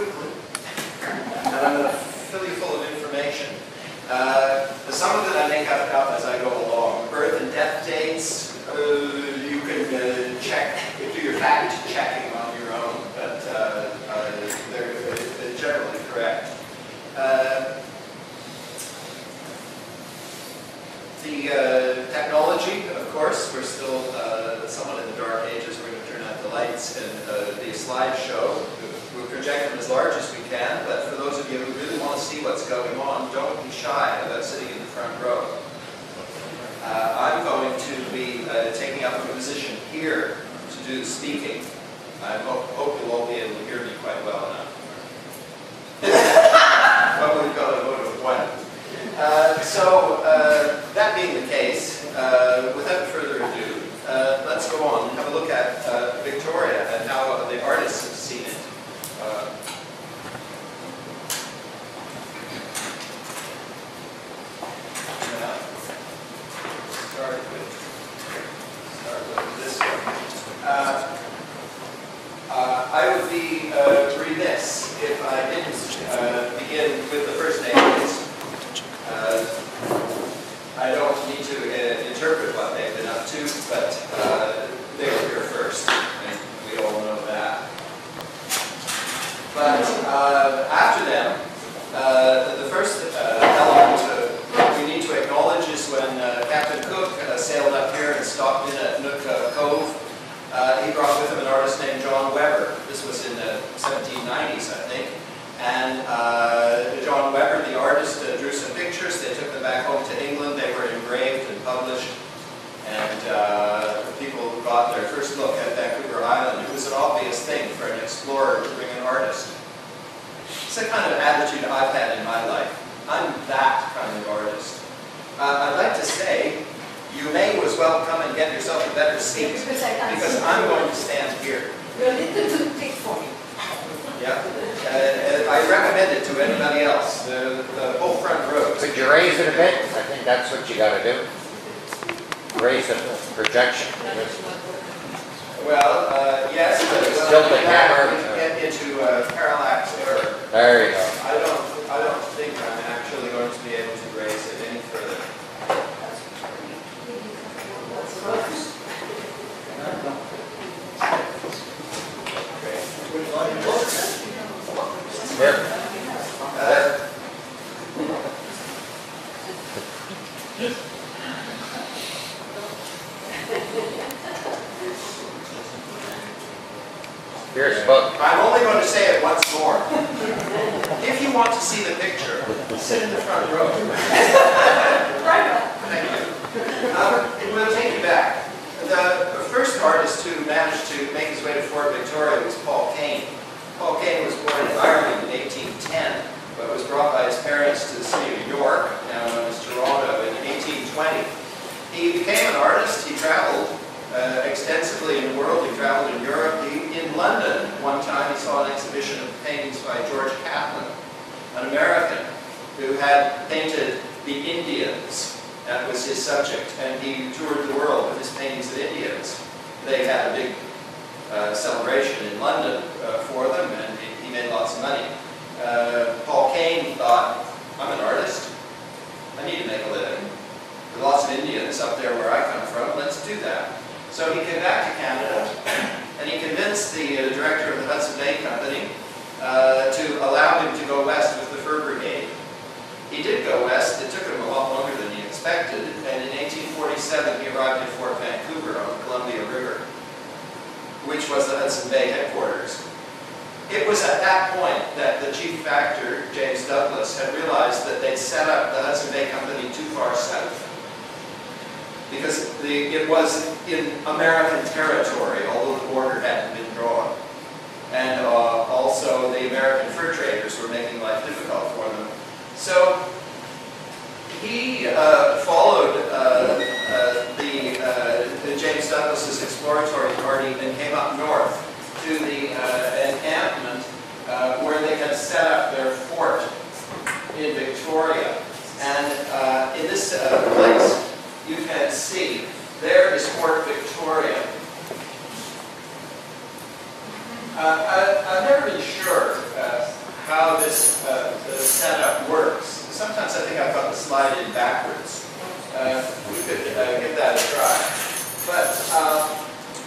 quickly. And I'm going to fill you full of information. Some of it I make up as I go along. Birth and death dates, you can check, do your fact checking on your own, but they're generally correct. The technology, of course, we're still somewhat in the dark ages. We're going to turn out the lights and the slideshow. We'll project them as large as we can, but for those of you who really want to see what's going on, don't be shy about sitting in the front row. I'm going to be taking up a position here to do the speaking. I hope you'll all be able to hear me quite well enough. But we've got a vote of one. That being the case, without further ado, let's go on and have a look at Victoria and how the artists have seen it. Start with this one. I would be remiss if I didn't begin with the first name. I don't need to interpret what they've been up to, but they were here first, and we all know that. But after them, the first element we need to acknowledge is when Captain Cook sailed up here and stopped in at Nook Cove. He brought with him an artist named John Webber. This was in the 1790s, I think. And John Webber, the artist, drew some pictures. They took them back home to England. They were engraved and published. And people got their first look at Vancouver Island. It was an obvious thing for an explorer to bring an artist. It's the kind of attitude I've had in my life. I'm that kind of artist. I'd like to say, you may as well come and get yourself a better seat, because I'm going to stand here. You're a little too thick for me. Yeah. I recommend it to anybody else. The whole front row. Could you raise it a bit? I think that's what you got to do. Raise the projection. Well, yes, but Tilt the camera. Get into parallax error. There you go. I don't think I'm actually going to be able to raise it any further. Here. Here's a book. I'm only going to say it once more. If you want to see the picture, sit in the front row. Thank you. It will take you back. The first artist who managed to make his way to Fort Victoria was Paul Kane. Paul Kane was born in Ireland in 1810, but was brought by his parents to the city of York, now known as Toronto, in 1820. He became an artist. He traveled extensively in the world. He traveled in Europe. In London, one time, he saw an exhibition of paintings by George Catlin, an American who had painted the Indians. That was his subject, and he toured the world with his paintings of Indians. They had a big celebration in London for them, and he made lots of money. Paul Kane thought, I'm an artist. I need to make a living. There are lots of Indians up there where I come from. Let's do that. So he came back to Canada, and he convinced the director of the Hudson Bay Company to allow him to go west with the Fur Brigade. He did go west. It took him a lot longer than he expected, and in 1847 he arrived at Fort Vancouver on the Columbia River, which was the Hudson Bay headquarters. It was at that point that the chief factor, James Douglas, had realized that they'd set up the Hudson Bay Company too far south, because it was in American territory, although the border hadn't been drawn. And also the American fur traders were making life difficult for them. So he followed James Douglas's exploratory party and came up north to the encampment where they had set up their fort in Victoria. And in this place, you can see, there is Fort Victoria. I'm never really sure how this setup works. Sometimes I think I've got the slide in backwards. We could give that a try. But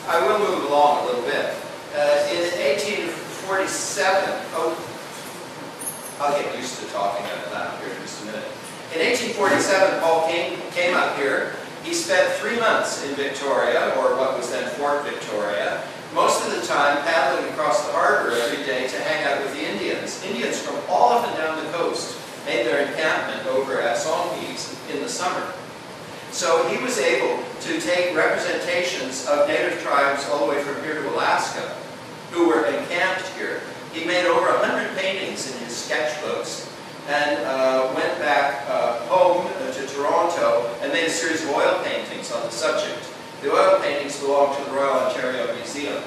I will move along a little bit. In 1847, I'll get used to talking out loud here in just a minute. In 1847, Paul came up here. He spent 3 months in Victoria, or what was then Fort Victoria, most of the time paddling across the harbor every day to hang out with the Indians. Indians from all up and down the coast made their encampment over at Songhees in the summer. So he was able to take representations of native tribes all the way from here to Alaska who were encamped here. He made over 100 paintings in his sketchbooks and went back home to Toronto and made a series of oil paintings on the subject. The oil paintings belong to the Royal Ontario Museum,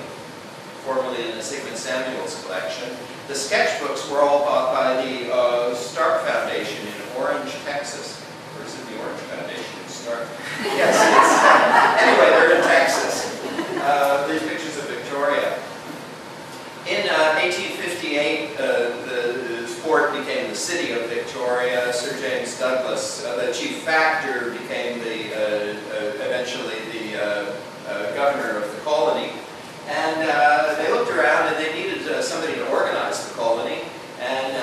formerly in the Sigmund Samuels collection. The sketchbooks were all bought by the Stark Foundation in Orange, Texas. Or is it the Orange Foundation in Stark? Yes, anyway, they're in Texas. These pictures of Victoria. In 1858, the fort became the city of Victoria. Sir James Douglas, the chief factor, became eventually the governor of the colony. And they looked around and they needed somebody to organize the colony. And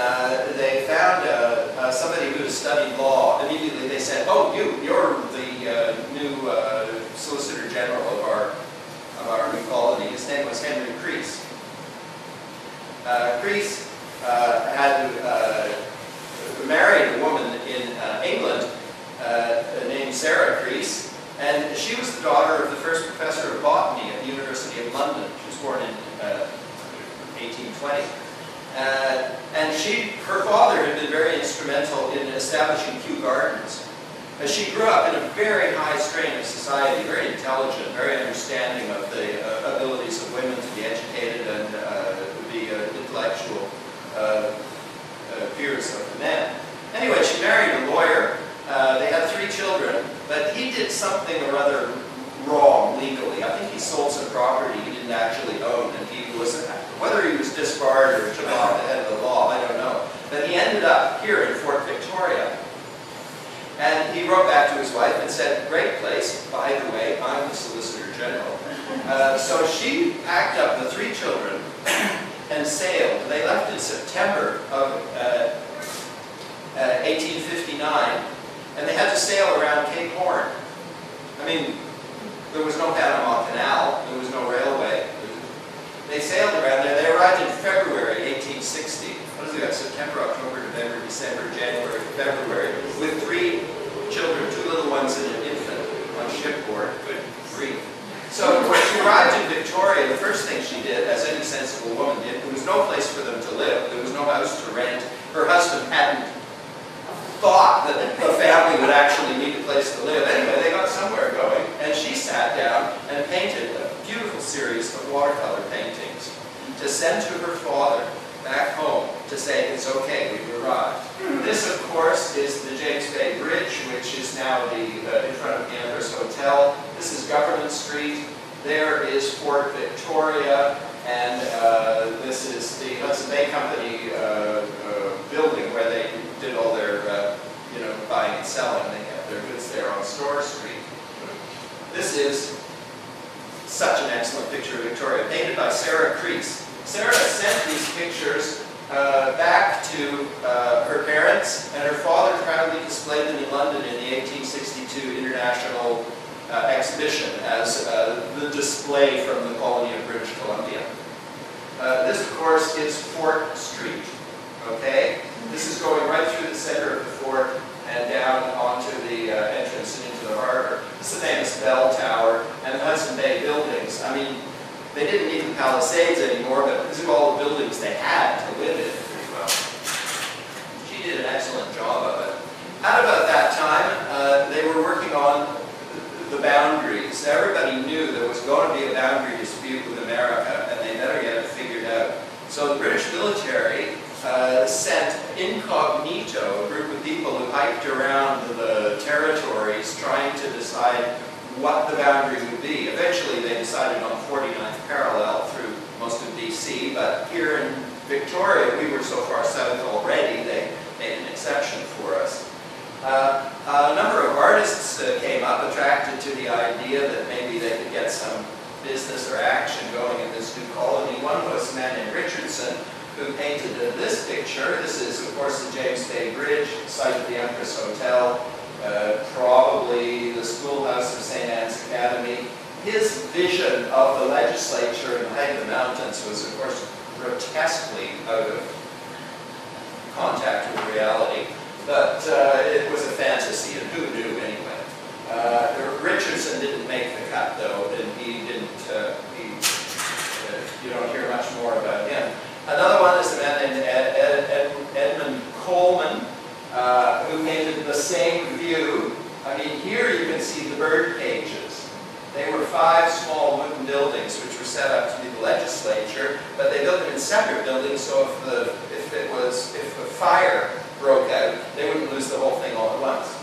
they found somebody who had studied law. Immediately they said, "Oh, you're the new Solicitor General of our new colony." His name was Henry Creese. Creese had married a woman in England named Sarah Creese, and she was the daughter of the first professor of botany at the University of London. She was born in 1820. And her father had been very instrumental in establishing Kew Gardens. She grew up in a very high strain of society, very intelligent, very understanding of the abilities of women to be educated and be intellectual peers of the men. Anyway, she married a lawyer. They had 3 children, but he did something or other wrong legally. I think he sold some property he didn't actually own, and whether he was disbarred or took off the head of the law, I don't know. But he ended up here in Fort Victoria. And he wrote back to his wife and said, "Great place, by the way, I'm the Solicitor General." So she packed up the 3 children and sailed. They left in September of 1859, and they had to sail around Cape Horn. I mean, there was no Panama Canal, there was no railway. They sailed around there. They arrived in February 1860. What is it got? September, October, November, December, January, February, with 3 children, 2 little ones and an infant on shipboard. Good grief. So when she arrived in Victoria, the first thing she did, as any sensible woman did, there was no place for them to live. There was no house to rent. Her husband hadn't thought that the family would actually need a place to live. Anyway, they got somewhere going, and she sat down and painted a beautiful series of watercolor paintings to send to her father back home to say, "It's okay, we've arrived." This, of course, is the James Bay Bridge, which is now in front of the Amherst Hotel. This is Government Street. There is Fort Victoria, and this is the Hudson Bay Company building where they did all their buying and selling. They kept their goods there on Store Street. This is such an excellent picture of Victoria, painted by Sarah Creese. Sarah sent these pictures back to her parents, and her father proudly displayed them in London in the 1862 International Exhibition as the display from the colony of British Columbia. This, of course, is Fort Street. Okay? This is going right through the center of the fort and down onto the entrance and into the harbor. This is the famous bell tower and the Hudson Bay buildings. I mean, they didn't need the Palisades anymore, but these are all the buildings they had to live in pretty well. She did an excellent job of it. At about that time, they were working on the boundaries. Everybody knew there was going to be a boundary dispute with America, and they better get it figured out. So the British military sent incognito a group of people who hiked around the territories trying to decide what the boundary would be. Eventually they decided on 49th parallel through most of BC, but here in Victoria, we were so far south already, they made an exception for us. A number of artists came up, attracted to the idea that maybe they could get some business or action going in this new colony. One was a man named Richardson, who painted this picture. This is, of course, the James Bay Bridge, site of the Empress Hotel, probably the schoolhouse of St. Anne's Academy. His vision of the legislature in the height of the mountains was, of course, grotesquely out of contact with reality. But it was a fantasy, and who knew anyway? Richardson didn't make the cut, though, and he didn't, you don't hear much more about him. Another one is a man named Edmund Coleman, who painted the same view. I mean, here you can see the bird cages. They were 5 small wooden buildings which were set up to be the legislature, but they built them in separate buildings, so if a fire broke out, they wouldn't lose the whole thing all at once.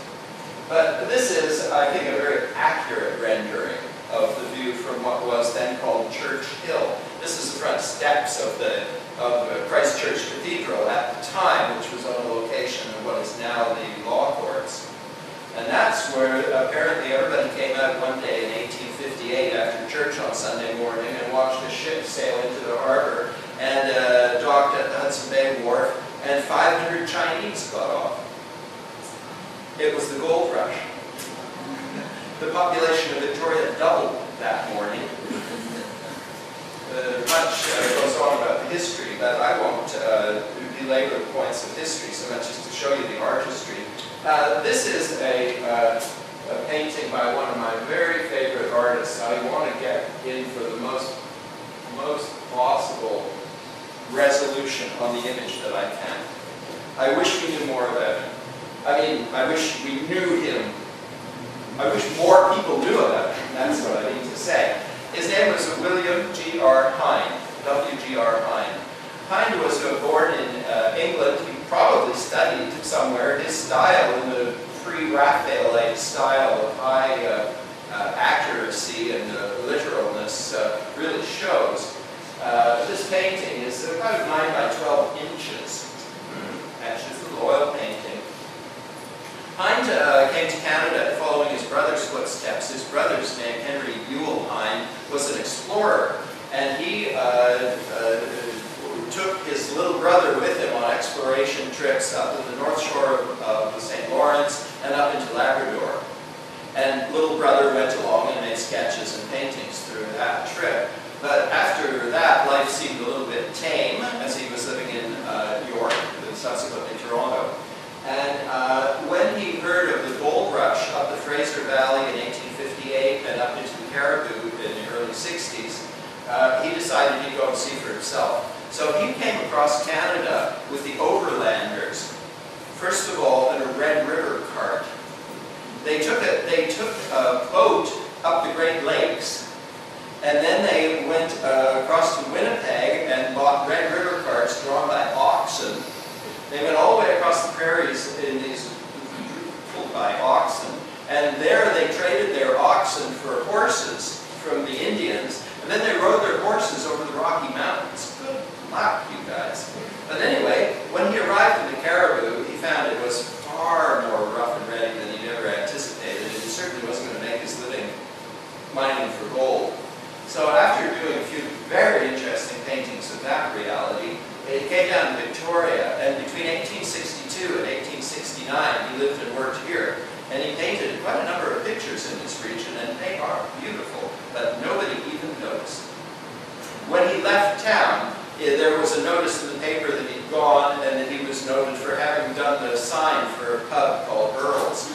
But this is, I think, a very accurate rendering of the view from what was then called Church Hill. This is the front steps of Christ Church Cathedral at the time, which was on the location of what is now the law courts. And that's where apparently everybody came out one day in 1858 after church on Sunday morning and watched a ship sail into the harbor and docked at the Hudson Bay Wharf, and 500 Chinese got off. It was the gold rush. The population of Victoria doubled that morning. Much goes on about the history, but I won't belabor the points of history so much as to show you the artistry. This is a painting by one of my very favorite artists. I want to get in for the most possible resolution on the image that I can. I wish we knew more about him. I mean, I wish we knew him. I wish more people knew about him. That's what I mean to say. His name was William G.R. Hine, W.G.R. Hine. Hine was born in England. He probably studied somewhere. His style, in the pre-Raphaelite style of high accuracy and literalness, really shows. This painting is about 9 by 12 inches. It's an oil painting. Hine came to Canada following his brother's footsteps. His brother's name, Henry Buell Hine, was an explorer, and he took his little brother with him on exploration trips up to the north shore of the St. Lawrence and up into Labrador. And little brother went along and made sketches and paintings through that trip. But after that, life seemed a little bit tame as he was living in York, and subsequently Toronto. And when he heard of the gold rush up the Fraser Valley in 1858 and up into the Cariboo in the early 60s, he decided he'd go and see for himself. So he came across Canada with the overlanders, first of all in a Red River cart. They took a boat up the Great Lakes, and then they went across to Winnipeg and bought Red River carts drawn by oxen. They went all the way across the prairies in these pulled by oxen, and there they traded their oxen for horses from the Indians, and then they rode their horses over the Rocky Mountains. Good luck, you guys. But anyway, when he arrived in the Cariboo, he found it was far more rough and ready than he'd ever anticipated, and he certainly wasn't going to make his living mining for gold. So after doing a few very interesting paintings of that reality, he came down to Victoria, and between 1862 and 1869, he lived and worked here. And he painted quite a number of pictures in this region, and they are beautiful, but nobody even noticed. When he left town, there was a notice in the paper that he'd gone, and that he was noted for having done the sign for a pub called Earl's.